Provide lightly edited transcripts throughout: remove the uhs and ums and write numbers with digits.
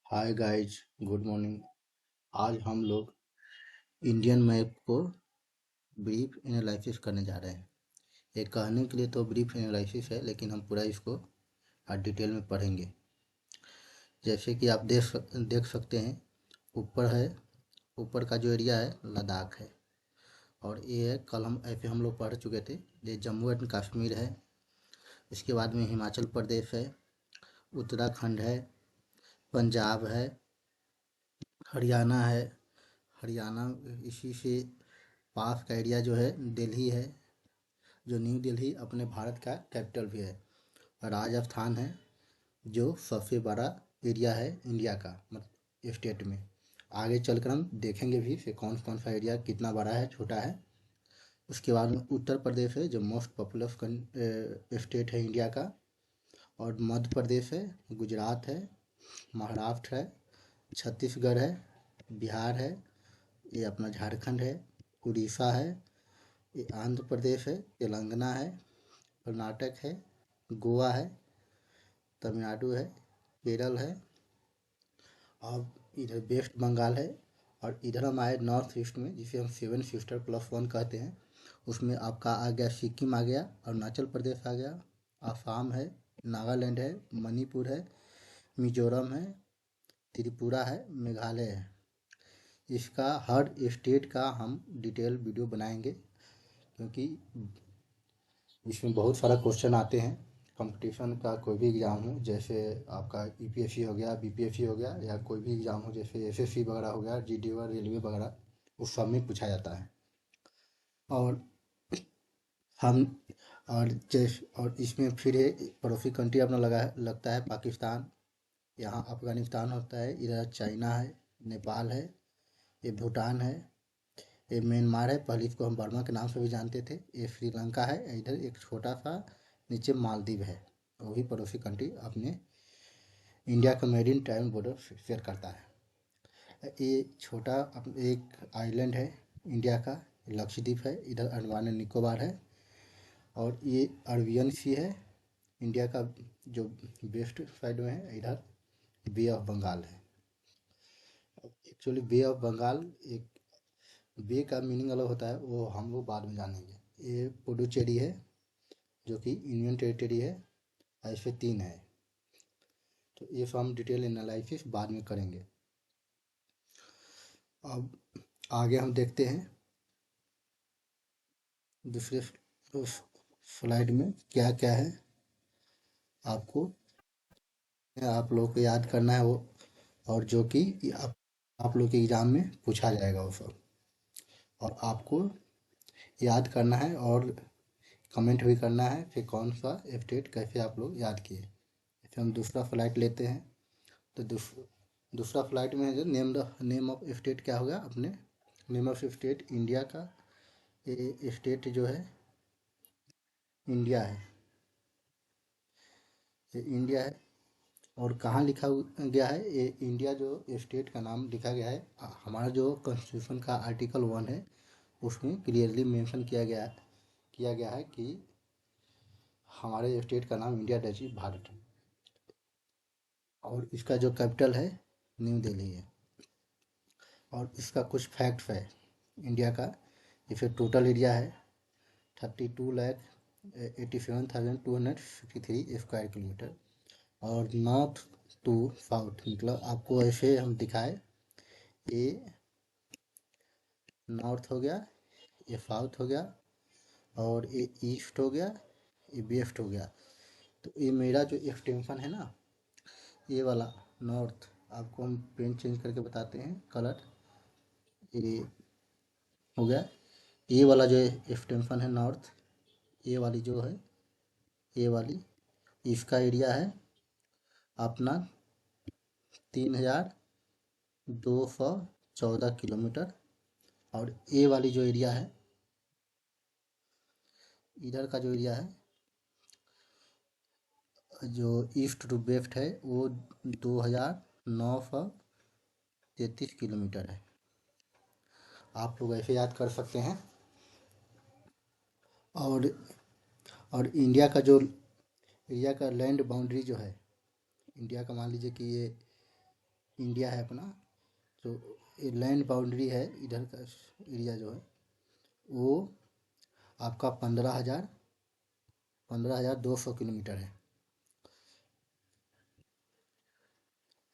Hi guys, good morning. आज हम लोग इंडियन मैप को ब्रीफ एनालिसिस करने जा रहे हैं। ये कहने के लिए तो ब्रीफ एनालिसिस है, लेकिन हम पूरा इसको आज डिटेल में पढ़ेंगे। जैसे कि आप देख सकते हैं, ऊपर है, ऊपर का जो एरिया है लद्दाख है। और ये है, कल हम ऐसे हम लोग पढ़ चुके थे। ये जम्मू एंड कश्मीर है। इसके बाद में हिमाचल प्रदेश है, उत्तराखंड है, पंजाब है, हरियाणा है। हरियाणा इसी से पास का एरिया जो है दिल्ली है, जो न्यू दिल्ली अपने भारत का कैपिटल भी है। राजस्थान है, जो सबसे बड़ा एरिया है इंडिया का, मतलब स्टेट में। आगे चलकर हम देखेंगे भी कि कौन कौन सा एरिया कितना बड़ा है, छोटा है। उसके बाद में उत्तर प्रदेश है, जो मोस्ट पॉपुलस स्टेट है इंडिया का। और मध्य प्रदेश है, गुजरात है, महाराष्ट्र है, छत्तीसगढ़ है, बिहार है, ये अपना झारखंड है, उड़ीसा है, ये आंध्र प्रदेश है, तेलंगाना है, कर्नाटक है, गोवा है, तमिलनाडु है, केरल है, और इधर वेस्ट बंगाल है। और इधर हम आए नॉर्थ ईस्ट में, जिसे हम सेवन सिस्टर प्लस वन कहते हैं। उसमें आपका आ गया सिक्किम, आ गया अरुणाचल प्रदेश, आ गया आसाम है, नागालैंड है, मणिपुर है, मिजोरम है, त्रिपुरा है, मेघालय है। इसका हर स्टेट का हम डिटेल वीडियो बनाएंगे, क्योंकि इसमें बहुत सारा क्वेश्चन आते हैं। कंपटीशन का कोई भी एग्ज़ाम हो, जैसे आपका यूपीएससी हो गया, बीपीएससी हो गया, या कोई भी एग्ज़ाम हो जैसे एसएससी वगैरह हो गया, जीडी और रेलवे वगैरह, उस सब में पूछा जाता है। और हम और इसमें फिर पड़ोसी कंट्री अपना लगता है पाकिस्तान। यहाँ अफगानिस्तान होता है, इधर चाइना है, नेपाल है, ये भूटान है, ये म्यांमार है, पहले इसको हम बर्मा के नाम से भी जानते थे, ये श्रीलंका है, इधर एक छोटा सा नीचे मालदीव है। वो भी पड़ोसी कंट्री अपने इंडिया का मेरीन टाइम बॉर्डर शेयर करता है। ये छोटा एक आइलैंड है इंडिया का, लक्षद्वीप है, इधर अंडमान एंड निकोबार है। और ये अरबियन सी है, इंडिया का जो वेस्ट साइड में है, इधर बे ऑफ बंगाल है। एक्चुअली बे ऑफ बंगाल, एक बे का मीनिंग अलग होता है, वो हम लोग बाद में जानेंगे। ये पुडुचेरी है, जो कि यूनियन टेरिटरी है। ऐसे तीन है, तो ये सब हम डिटेल एनालिसिस बाद में करेंगे। अब आगे हम देखते हैं दूसरे स्लाइड में क्या क्या है। आपको आप लोग को याद करना है वो, और जो कि आप लोग के एग्जाम में पूछा जाएगा वो सब, और आपको याद करना है, और कमेंट भी करना है कि कौन सा स्टेट कैसे आप लोग याद किए। जैसे हम दूसरा फ्लाइट लेते हैं, तो दूसरा फ्लाइट में जो नेम ऑफ स्टेट क्या होगा अपने, नेम ऑफ स्टेट इंडिया का। ये स्टेट जो है इंडिया है, ये इंडिया है। और कहाँ लिखा गया है, ये इंडिया जो स्टेट का नाम लिखा गया है, हमारा जो कॉन्स्टिट्यूशन का आर्टिकल 1 है, उसमें क्लियरली मेंशन किया गया है कि हमारे स्टेट का नाम इंडिया डची भारत है। और इसका जो कैपिटल है न्यू दिल्ली है। और इसका कुछ फैक्ट्स है इंडिया का। इसे टोटल एरिया है 32,87,263 स्क्वायर किलोमीटर। और नॉर्थ टू साउथ, मतलब आपको ऐसे हम दिखाए, ये नॉर्थ हो गया, ये साउथ हो गया, और ये ईस्ट हो गया, ये वेस्ट हो गया। तो ये मेरा जो एक्सटेंशन है ना, ये वाला नॉर्थ, आपको हम पेन चेंज करके बताते हैं कलर। ये हो गया, ये वाला जो एक्सटेंशन है नॉर्थ, ये वाली जो है, ये वाली, इसका एरिया है अपना 3,214 किलोमीटर। और ये वाली जो एरिया है, इधर का जो एरिया है, जो ईस्ट टू वेस्ट है, वो 2,933 किलोमीटर है। आप लोग ऐसे याद कर सकते हैं। और और इंडिया का जो एरिया का लैंड बाउंड्री जो है इंडिया का, मान लीजिए कि ये इंडिया है अपना, तो ये लैंड बाउंड्री है इधर का एरिया जो है वो आपका 15,200 किलोमीटर है।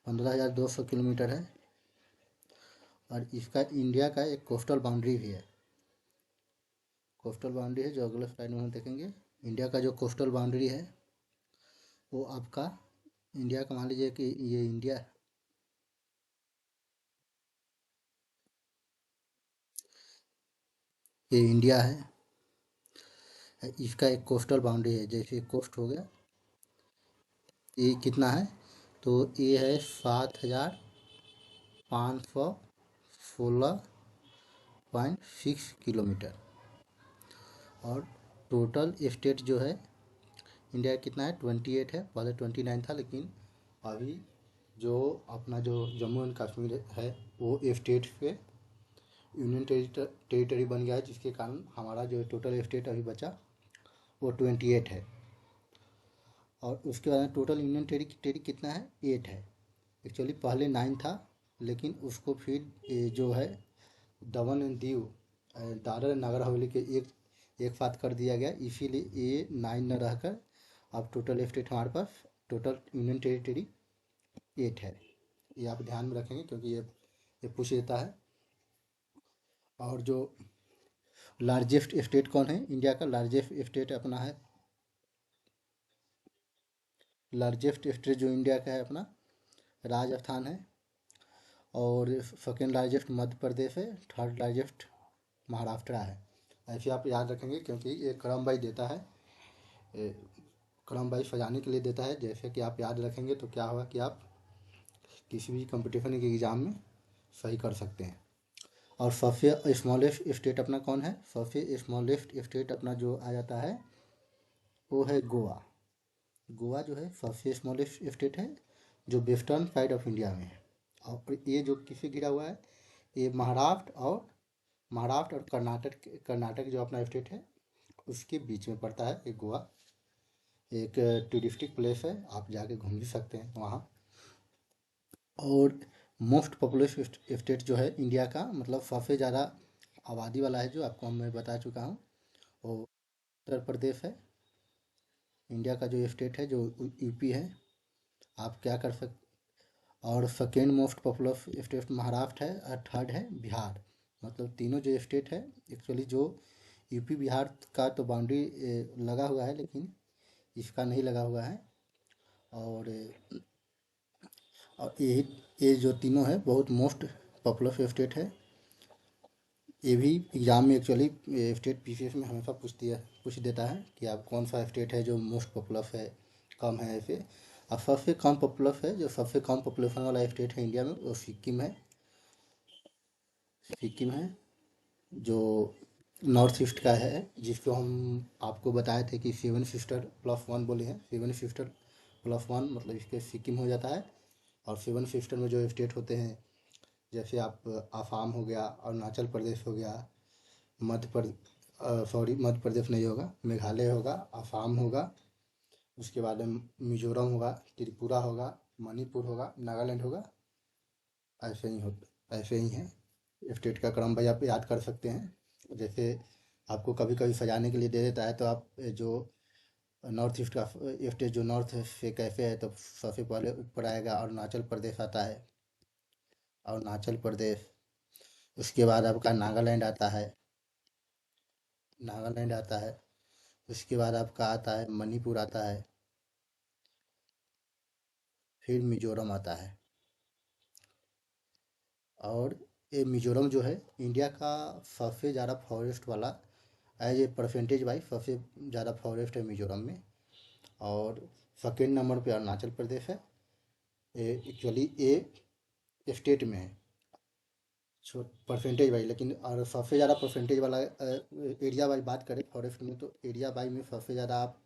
15,200 किलोमीटर है। और इसका इंडिया का एक कोस्टल बाउंड्री भी है। कोस्टल बाउंड्री है जो अगले स्लाइड में हम देखेंगे। इंडिया का जो कोस्टल बाउंड्री है वो आपका इंडिया का, मान लीजिए कि ये इंडिया है। इसका एक कोस्टल बाउंड्री है, जैसे कोस्ट हो गया, ये कितना है, तो ये है 7,516.6 किलोमीटर। और टोटल स्टेट जो है इंडिया का कितना है, 28 है। पहले 29 था, लेकिन अभी जो अपना जो जम्मू एंड कश्मीर है वो स्टेट पे यूनियन टेरिटरी बन गया है, जिसके कारण हमारा जो टोटल स्टेट अभी बचा वो 28 है। और उसके बाद टोटल यूनियन टेरिटरी कितना है, 8 है। एक्चुअली पहले 9 था, लेकिन उसको फिर ये जो है दमन एंड दीव, दादर एंड नगर हवेली के एक साथ कर दिया गया, इसीलिए ये 9 न रहकर अब टोटल स्टेट हमारे पास टोटल यूनियन टेरिटरी 8 है। ये आप ध्यान में रखेंगे क्योंकि ये पूछ देता है। और जो लार्जेस्ट स्टेट कौन है, इंडिया का लार्जेस्ट स्टेट अपना है, लार्जेस्ट स्टेट जो इंडिया का है अपना राजस्थान है। और सेकेंड लार्जेस्ट मध्य प्रदेश है। थर्ड लार्जेस्ट महाराष्ट्र है। ऐसे आप याद रखेंगे क्योंकि ये क्रम वाइज देता है, क्रम वाइज सजाने के लिए देता है। जैसे कि आप याद रखेंगे तो क्या होगा कि आप किसी भी कंपटीशन के एग्ज़ाम में सही कर सकते हैं। और सबसे स्मॉलेस्ट स्टेट अपना कौन है, सबसे स्मॉलेस्ट स्टेट अपना जो आ जाता है वो है गोवा। गोवा जो है सबसे स्मॉलेस्ट स्टेट है, जो वेस्टर्न साइड ऑफ इंडिया में है। और ये जो किससे घिरा हुआ है, ये महाराष्ट्र और कर्नाटक जो अपना स्टेट है उसके बीच में पड़ता है। ये गोवा एक टूरिस्टिक प्लेस है, आप जाके घूम भी सकते हैं वहाँ। और मोस्ट पॉपुलस स्टेट जो है इंडिया का, मतलब सबसे ज़्यादा आबादी वाला है, जो आपको मैं बता चुका हूँ, वो उत्तर प्रदेश है। इंडिया का जो स्टेट है जो यूपी है। आप क्या कर सकते, और second most populous state Maharashtra है और थर्ड है बिहार। मतलब तीनों जो स्टेट है एक्चुअली जो यूपी बिहार का तो बाउंड्री लगा हुआ है, लेकिन इसका नहीं लगा हुआ है। और ये जो तीनों है बहुत मोस्ट पॉपुलस स्टेट है। ये भी एग्ज़ाम में एक्चुअली स्टेट पीसीएस में हमेशा पूछ देता है कि आप कौन सा स्टेट है जो मोस्ट पॉपुलस है, कम है ऐसे। और सबसे कम पॉपुलस है, जो सबसे कम पॉपुलेशन वाला स्टेट है इंडिया में, वो सिक्किम है। सिक्किम है जो नॉर्थ ईस्ट का है, जिसको हम आपको बताए थे कि 7 सिस्टर+1 बोले हैं। 7 सिस्टर+1 मतलब इसके सिक्किम हो जाता है। और 7 सिस्टर में जो स्टेट होते हैं, जैसे आप आसाम हो गया, अरुणाचल प्रदेश हो गया, मध्य प्रदेश नहीं होगा, मेघालय होगा, आसाम होगा, उसके बाद में मिजोरम होगा, त्रिपुरा होगा, मणिपुर होगा, नागालैंड होगा। ऐसे ही है स्टेट का क्रम भाई, आप याद कर सकते हैं। जैसे आपको कभी कभी सजाने के लिए दे देता है, तो आप जो नॉर्थ ईस्ट का स्टेट जो नॉर्थ से कैसे है, तो सबसे पहले ऊपर आएगा अरुणाचल प्रदेश आता है, अरुणाचल प्रदेश। उसके बाद आपका नागालैंड आता है। उसके बाद आपका आता है मणिपुर आता है, फिर मिजोरम आता है। और ये मिजोरम जो है इंडिया का सबसे ज़्यादा फॉरेस्ट वाला, एज ए परसेंटेज वाइज सबसे ज़्यादा फॉरेस्ट है मिजोरम में। और सेकेंड नंबर पे अरुणाचल प्रदेश है। ये एक्चुअली ये स्टेट में है परसेंटेज वाइज, लेकिन और सबसे ज़्यादा परसेंटेज वाला एरिया वाइज बात करें फॉरेस्ट में, तो एरिया वाइज में सबसे ज़्यादा आप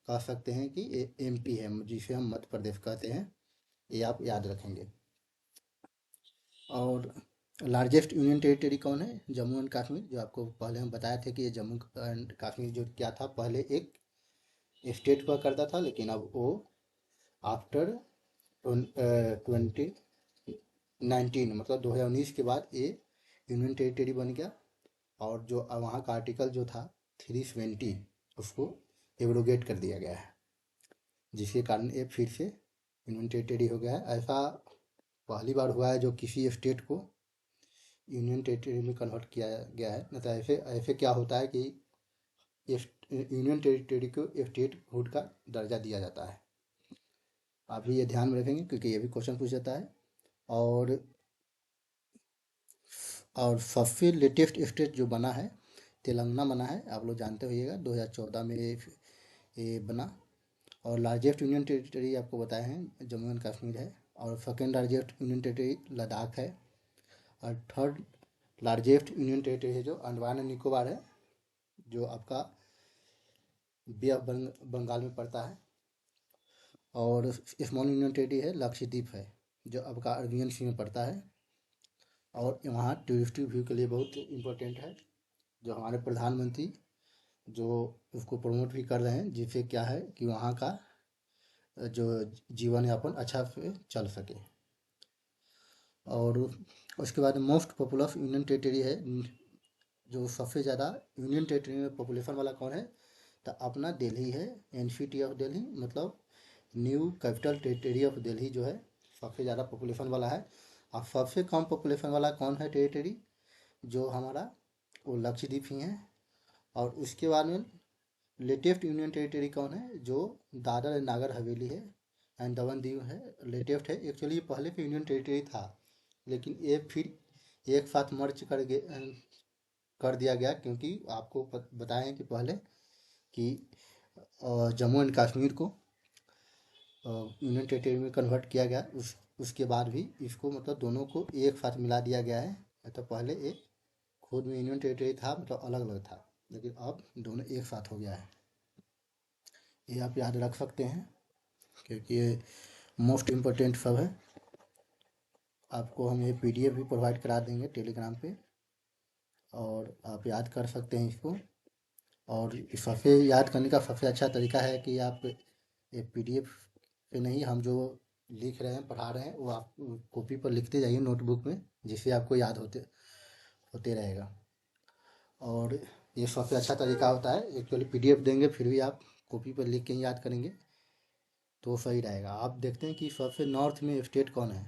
कह सकते हैं कि ये एमपी है, जिसे हम मध्य प्रदेश कहते हैं। ये आप याद रखेंगे। और लार्जेस्ट यूनियन टेरिटरी कौन है, जम्मू एंड कश्मीर। जो आपको पहले हम बताए थे कि ये जम्मू एंड कश्मीर जो क्या था, पहले एक स्टेट हुआ करता था, लेकिन अब वो आफ्टर 20 19 मतलब 2019 के बाद ये यूनियन टेरिटरी बन गया। और जो वहाँ का आर्टिकल जो था 370 उसको एब्रोगेट कर दिया गया है, जिसके कारण ये फिर से यूनियन टेरिटरी हो गया है। ऐसा पहली बार हुआ है जो किसी स्टेट को यूनियन टेरिटरी में कन्वर्ट किया गया है। नहीं तो ऐसे ऐसे क्या होता है कि यूनियन टेरिटरी को स्टेट हुड का दर्जा दिया जाता है। आप भी ये ध्यान में रखेंगे क्योंकि ये भी क्वेश्चन पूछ जाता है। और सबसे लेटेस्ट स्टेट जो बना है तेलंगाना बना है, आप लोग जानते होइएगा 2014 में ये बना। और लार्जेस्ट यूनियन टेरिटरी आपको बताए हैं जम्मू एंड कश्मीर है। और second largest union territory Ladakh है। और थर्ड लार्जेस्ट यूनियन टेरिटरी है जो अंडमान एंड निकोबार है, जो आपका बे ऑफ बंगाल में पड़ता है। और स्मॉल यूनियन टेरिटरी है लक्षद्वीप है, जो आपका अरबियन सी में पड़ता है। और वहाँ टूरिस्टिक व्यू के लिए बहुत इम्पोर्टेंट है, जो हमारे प्रधानमंत्री जो उसको प्रमोट भी कर रहे हैं, जिससे क्या है कि वहाँ का जो जीवन यापन अच्छा से चल सके। और उसके बाद मोस्ट पॉपुलस यूनियन टेरिटरी है, जो सबसे ज़्यादा यूनियन टेरिटरी में पॉपुलेशन वाला कौन है, तो अपना दिल्ली है। एनसीटी ऑफ दिल्ली मतलब new capital territory of Delhi जो है सबसे ज़्यादा पॉपुलेशन वाला है। और सबसे कम पॉपुलेशन वाला कौन है टेरिटरी, जो हमारा वो लक्षद्वीप ही है। और उसके बाद में लेटेस्ट यूनियन टेरिटरी कौन है, जो दादर एंड नागर हवेली है एंड दमन दीव है, लेटेस्ट है। एक्चुअली ये पहले का यूनियन टेरिटरी था, लेकिन ये फिर एक साथ मर्ज कर दिया गया, क्योंकि आपको बताएं कि पहले कि जम्मू एंड कश्मीर को यूनियन टेरिटरी में कन्वर्ट किया गया। उसके बाद भी इसको मतलब दोनों को एक साथ मिला दिया गया है। तो पहले एक खुद में यूनियन टेरिटरी था, मतलब अलग अलग था, लेकिन अब दोनों एक साथ हो गया है। ये आप याद रख सकते हैं क्योंकि ये मोस्ट इम्पोर्टेंट सब है। आपको हम ये पीडीएफ भी प्रोवाइड करा देंगे टेलीग्राम पे, और आप याद कर सकते हैं इसको। और सबसे याद करने का सबसे अच्छा तरीका है कि आप ये पीडीएफ पे नहीं, हम जो लिख रहे हैं पढ़ा रहे हैं वो आप कॉपी पर लिखते जाइए नोटबुक में, जिससे आपको याद होते होते रहेगा। और ये सबसे अच्छा तरीका होता है। एक्चुअली पीडीएफ देंगे फिर भी आप कॉपी पर लिख के ही याद करेंगे तो सही रहेगा। आप देखते हैं कि सबसे नॉर्थ में स्टेट कौन है,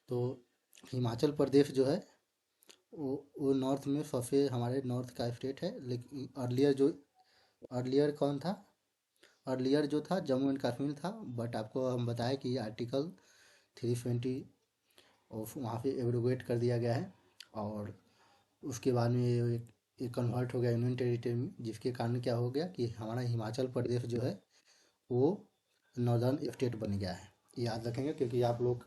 तो हिमाचल प्रदेश जो है वो नॉर्थ में सबसे हमारे नॉर्थ का स्टेट है। लेकिन अर्लियर कौन था, अर्लियर जो था जम्मू एंड कश्मीर था। बट आपको हम बताएं कि आर्टिकल 320 ऑफ वहाँ पे एब्रोगेट कर दिया गया है। और उसके बाद में ये कन्वर्ट हो गया यूनियन टेरिटरी में, जिसके कारण क्या हो गया कि हमारा हिमाचल प्रदेश जो है वो नॉर्दर्न स्टेट बन गया है। याद रखेंगे क्योंकि आप लोग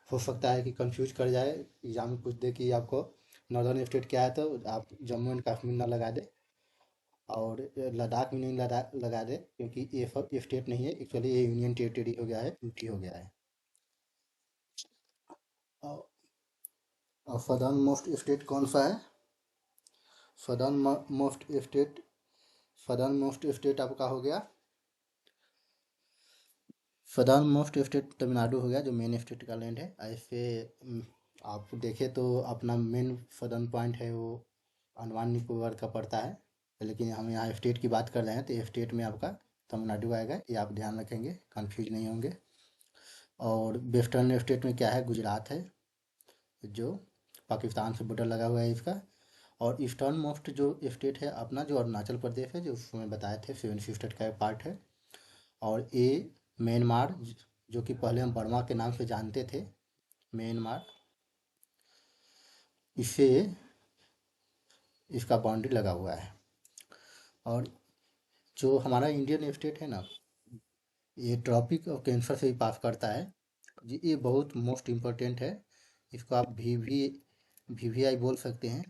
हो सकता है कि कंफ्यूज कर जाए, एग्जाम में पूछ दे कि आपको नॉर्दर्न स्टेट क्या है, तो आप जम्मू एंड कश्मीर ना लगा दे और लद्दाख भी नहीं लगा दे, क्योंकि ये सब स्टेट नहीं है। एक्चुअली ये यूनियन टेरिटरी हो गया है, यूटी हो गया है। और सदर्न मोस्ट स्टेट कौन सा है, southern most state southern most state आपका हो गया, सदर्न मोस्ट स्टेट तमिलनाडु हो गया, जो मेन स्टेट का लैंड है। ऐसे आप देखें तो अपना मेन सदर्न पॉइंट है वो अंडमान निकोबार का पड़ता है, लेकिन हम यहाँ स्टेट की बात कर रहे हैं तो स्टेट में आपका तमिलनाडु आएगा। ये आप ध्यान रखेंगे, कंफ्यूज नहीं होंगे। और वेस्टर्न स्टेट में क्या है, गुजरात है, जो पाकिस्तान से बॉर्डर लगा हुआ है इसका। और ईस्टर्न मोस्ट जो स्टेट है अपना, जो अरुणाचल प्रदेश है, जो उसमें बताए थे सेवन सिस्टर का एक पार्ट है। और ये म्यांमार, जो कि पहले हम बर्मा के नाम से जानते थे, म्यांमार, इससे इसका बाउंड्री लगा हुआ है। और जो हमारा इंडियन स्टेट है ना, ये ट्रॉपिक ऑफ कैंसर से भी पास करता है। ये बहुत मोस्ट इम्पोर्टेंट है। इसको आप वीवीआई बोल सकते हैं,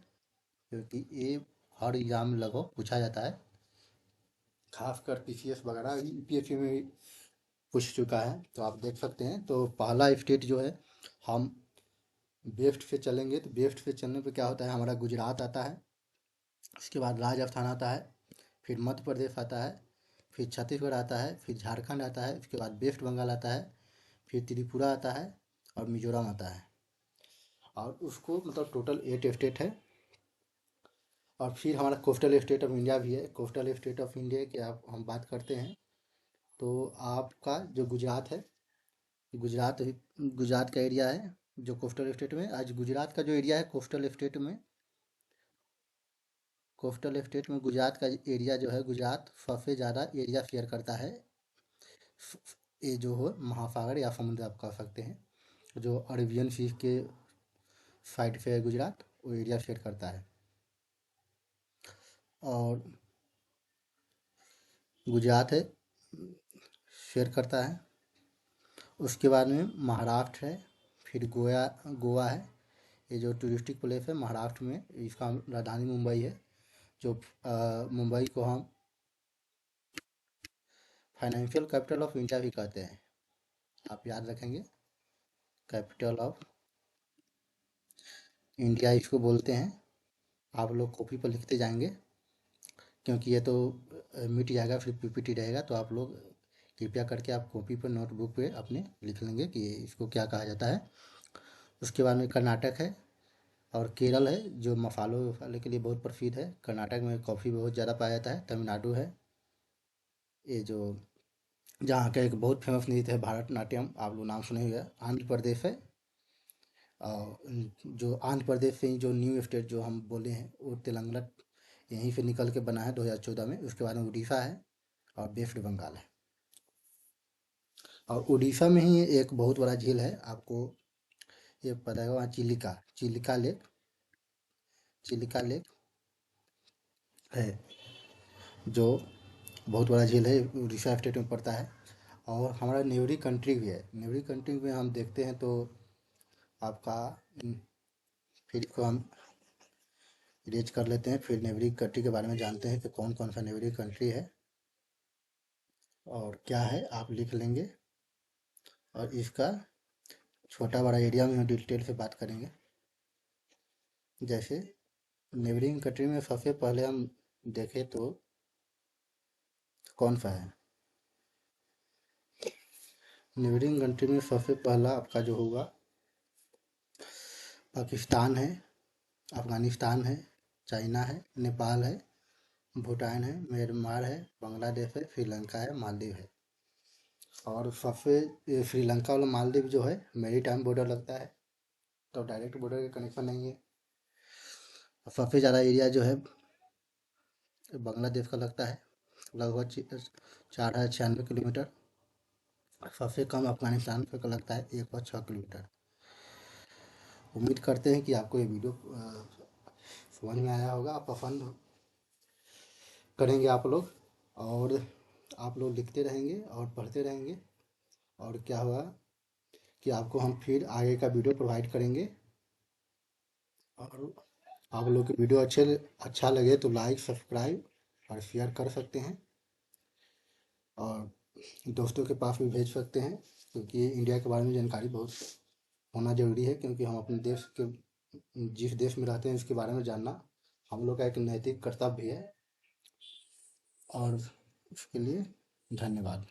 क्योंकि ये हर एग्जाम में लगभग पूछा जाता है, खासकर पीसीएस वगैरह यूपीएससी में भी पूछ चुका है। तो आप देख सकते हैं। तो पहला स्टेट जो है, हम वेस्ट से चलेंगे तो वेस्ट से चलने पे क्या होता है, हमारा गुजरात आता है, उसके बाद राजस्थान आता है, फिर मध्य प्रदेश आता है, फिर छत्तीसगढ़ आता है, फिर झारखंड आता है, उसके बाद वेस्ट बंगाल आता है, फिर त्रिपुरा आता है और मिजोरम आता है। और उसको मतलब टोटल 8 स्टेट है। और फिर हमारा कोस्टल स्टेट ऑफ इंडिया भी है। कोस्टल स्टेट ऑफ इंडिया की आप हम बात करते हैं तो आपका जो गुजरात है, गुजरात गुजरात का एरिया है जो कोस्टल स्टेट में। आज गुजरात का जो एरिया है कोस्टल स्टेट में गुजरात का एरिया जो है, गुजरात सबसे ज़्यादा एरिया शेयर करता है। ये जो हो महासागर या समुद्र आप कह सकते हैं, जो अरेबियन सी के साइड पे है गुजरात, वो एरिया शेयर करता है। और गुजरात है शेयर करता है। उसके बाद में महाराष्ट्र है, फिर गोया गोवा है। ये जो टूरिस्टिक प्लेस है महाराष्ट्र में, इसका राजधानी मुंबई है। जो मुंबई को हम फाइनेंशियल कैपिटल ऑफ इंडिया भी कहते हैं, आप याद रखेंगे। कैपिटल ऑफ इंडिया इसको बोलते हैं। आप लोग कॉपी पर लिखते जाएंगे, क्योंकि ये तो मिट जाएगा फिर पीपीटी रहेगा, तो आप लोग कृपया करके आप कॉपी पर नोटबुक पे अपने लिख लेंगे कि इसको क्या कहा जाता है। उसके बाद में कर्नाटक है और केरल है, जो मसालों वसाले के लिए बहुत प्रसिद्ध है। कर्नाटक में कॉफ़ी बहुत ज़्यादा पाया जाता है। तमिलनाडु है, ये जो जहाँ का एक बहुत फेमस नृत्य है भारतनाट्यम, आप लोग नाम सुने हुए हैं। आंध्र प्रदेश है, और जो आंध्र प्रदेश से ही जो न्यू स्टेट जो हम बोले हैं वो तेलंगाना यहीं से निकल के बना है 2014 में। उसके बाद में उड़ीसा है और वेस्ट बंगाल है। और उड़ीसा में ही एक बहुत बड़ा झील है, आपको ये पता है, वहाँ चिलिका चिलिका लेक है, जो बहुत बड़ा झील है, उड़ीसा स्टेट में पड़ता है। और हमारा नेवरी कंट्री भी है। नेवरी कंट्री में हम देखते हैं तो आपका फिर इसको हम इरेज कर लेते हैं, फिर नेवरी कंट्री के बारे में जानते हैं कि कौन कौन सा नेवरी कंट्री है और क्या है, आप लिख लेंगे। और इसका छोटा बड़ा एरिया में हम डिटेल से बात करेंगे। जैसे नेबरिंग कंट्री में सबसे पहले हम देखें तो कौन सा है। नेबरिंग कंट्री में सबसे पहला आपका जो होगा पाकिस्तान है, अफगानिस्तान है, चाइना है, नेपाल है, भूटान है, म्यांमार है, बांग्लादेश है, श्रीलंका है, मालदीव है। और सबसे ये श्रीलंका वाला मालदीव जो है मेरी टाइम बॉर्डर लगता है, तो डायरेक्ट बॉर्डर का कनेक्शन नहीं है। और सबसे ज़्यादा एरिया जो है बांग्लादेश का लगता है, लगभग 4096 किलोमीटर। सबसे कम अफगानिस्तान का लगता है 106 किलोमीटर। उम्मीद करते हैं कि आपको ये वीडियो समझ में आया होगा, आप पसंद करेंगे आप लोग, और आप लोग लिखते रहेंगे और पढ़ते रहेंगे। और क्या हुआ कि आपको हम फिर आगे का वीडियो प्रोवाइड करेंगे। और आप लोग के वीडियो अच्छा लगे तो लाइक सब्सक्राइब और शेयर कर सकते हैं, और दोस्तों के पास भी भेज सकते हैं, क्योंकि इंडिया के बारे में जानकारी बहुत होना ज़रूरी है। क्योंकि हम अपने देश के जिस देश में रहते हैं उसके बारे में जानना हम लोग का एक नैतिक कर्तव्य है। और उसके लिए धन्यवाद।